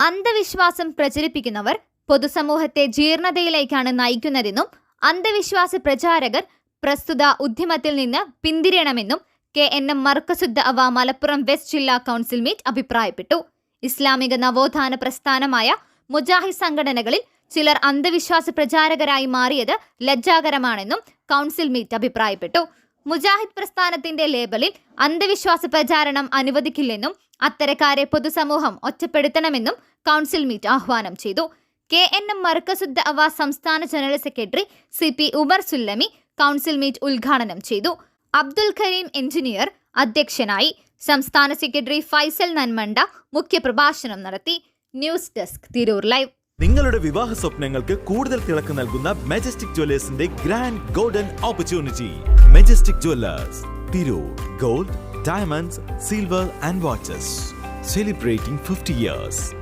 അന്ധവിശ്വാസം പ്രചരിപ്പിക്കുന്നവർ പൊതുസമൂഹത്തെ ജീർണതയിലേക്കാണ് നയിക്കുന്നതെന്നും അന്ധവിശ്വാസ പ്രചാരകർ പ്രസ്തുത ഉദ്യമത്തിൽ നിന്ന് പിന്തിരിയണമെന്നും KNM മർക്കസുദ്ദ അവ മലപ്പുറം വെസ്റ്റ് ജില്ലാ കൗൺസിൽ മീറ്റ് അഭിപ്രായപ്പെട്ടു. ഇസ്ലാമിക നവോത്ഥാന പ്രസ്ഥാനമായ മുജാഹിദ് സംഘടനകളിൽ ചിലർ അന്ധവിശ്വാസ പ്രചാരകരായി മാറിയത് ലജ്ജാകരമാണെന്നും കൗൺസിൽ മീറ്റ് അഭിപ്രായപ്പെട്ടു. മുജാഹിദ് പ്രസ്ഥാനത്തിന്റെ ലേബലിൽ അന്ധവിശ്വാസ പ്രചാരണം അനുവദിക്കില്ലെന്നും അത്തരക്കാരെ പൊതുസമൂഹം ഒറ്റപ്പെടുത്തണമെന്നും കൗൺസിൽ മീറ്റ് ആഹ്വാനം ചെയ്തു. KNM മർക്കസുദ്ദ അവ സംസ്ഥാന general secretary CP Umar Sullami council meet ഉദ്ഘാടനം ചെയ്തു. അബ്ദുൽ കരീം എഞ്ചിനീയർ അധ്യക്ഷനായി. സംസ്ഥാന സെക്രട്ടറി ഫൈസൽ നന്മണ്ട മുഖ്യപ്രഭാഷണം നടത്തി. News desk Tirur live. നിങ്ങളുടെ വിവാഹ സ്വപ്നങ്ങൾക്ക് കൂടുതൽ തിളക്കം നൽകുന്ന മെജസ്റ്റിക് ജ്വല്ലേഴ്സിന്റെ grand golden opportunity. Majestic jewellers Tirur. Gold, diamonds, silver and watches. Celebrating 50 years.